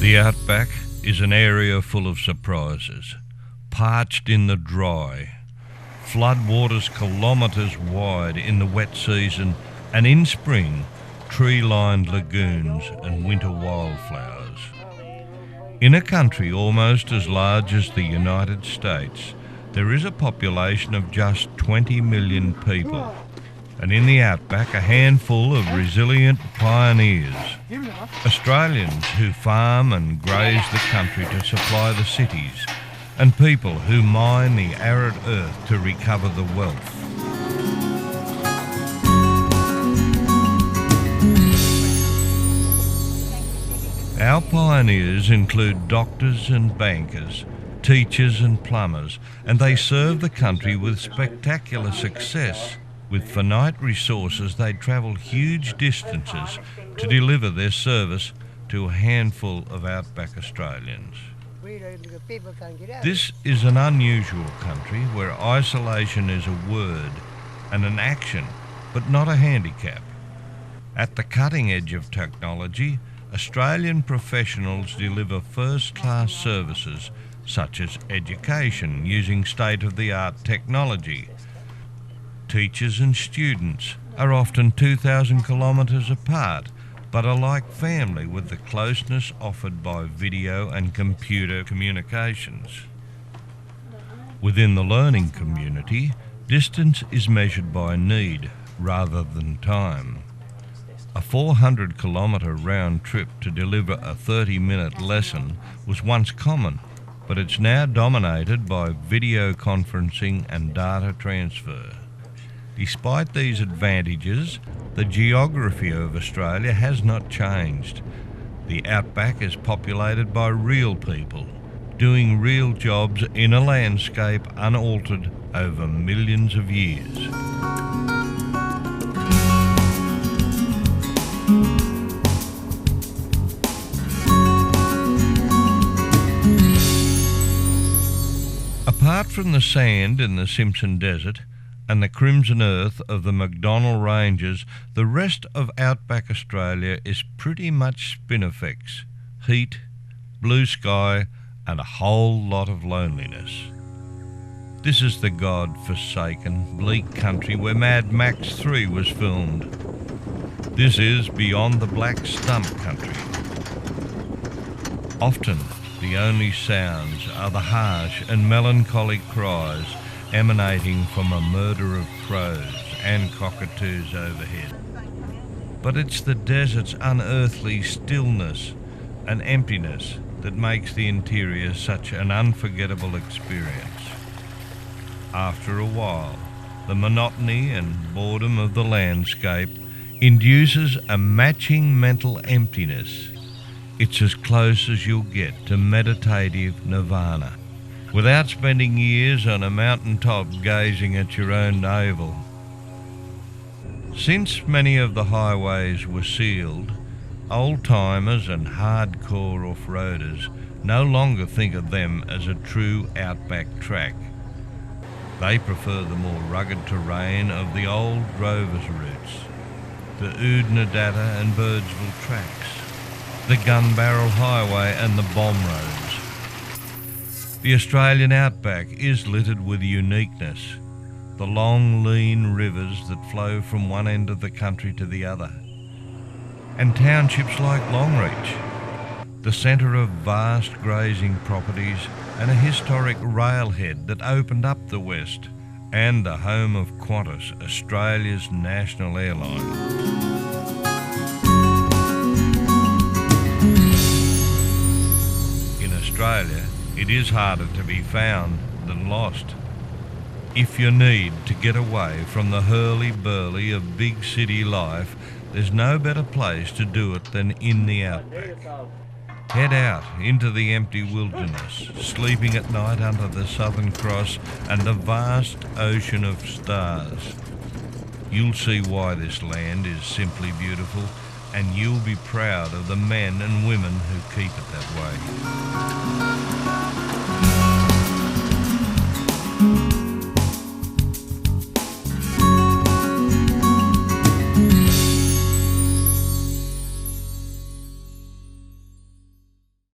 The Outback is an area full of surprises. Parched in the dry, floodwaters kilometres wide in the wet season, and in spring, tree-lined lagoons and winter wildflowers. In a country almost as large as the United States, there is a population of just 20 million people, and in the Outback a handful of resilient pioneers, Australians who farm and graze the country to supply the cities, and people who mine the arid earth to recover the wealth. Our pioneers include doctors and bankers, teachers and plumbers, and they serve the country with spectacular success. With finite resources, they travel huge distances to deliver their service to a handful of Outback Australians. This is an unusual country where isolation is a word and an action, but not a handicap. At the cutting edge of technology, Australian professionals deliver first-class services such as education using state-of-the-art technology. Teachers and students are often 2,000 kilometres apart, but are like family with the closeness offered by video and computer communications. Within the learning community, distance is measured by need rather than time. A 400-kilometre round trip to deliver a 30-minute lesson was once common, but it's now dominated by video conferencing and data transfer. Despite these advantages, the geography of Australia has not changed. The Outback is populated by real people, doing real jobs in a landscape unaltered over millions of years. Apart from the sand in the Simpson Desert and the crimson earth of the McDonnell Ranges, the rest of Outback Australia is pretty much spinifex, heat, blue sky, and a whole lot of loneliness. This is the God-forsaken, bleak country where Mad Max 3 was filmed. This is beyond the Black Stump country. Often, the only sounds are the harsh and melancholic cries emanating from a murder of crows and cockatoos overhead. But it's the desert's unearthly stillness and emptiness that makes the interior such an unforgettable experience. After a while, the monotony and boredom of the landscape induces a matching mental emptiness. It's as close as you'll get to meditative nirvana, without spending years on a mountaintop gazing at your own navel. Since many of the highways were sealed, old-timers and hardcore off-roaders no longer think of them as a true outback track. They prefer the more rugged terrain of the old drovers' routes, the Oodnadatta and Birdsville tracks, the Gun Barrel Highway and the Bomb Roads. The Australian Outback is littered with uniqueness, the long, lean rivers that flow from one end of the country to the other, and townships like Longreach, the centre of vast grazing properties and a historic railhead that opened up the west, and the home of Qantas, Australia's national airline. In Australia, it is harder to be found than lost. If you need to get away from the hurly-burly of big city life, there's no better place to do it than in the Outback. Head out into the empty wilderness, sleeping at night under the Southern Cross and the vast ocean of stars. You'll see why this land is simply beautiful, and you'll be proud of the men and women who keep it that way.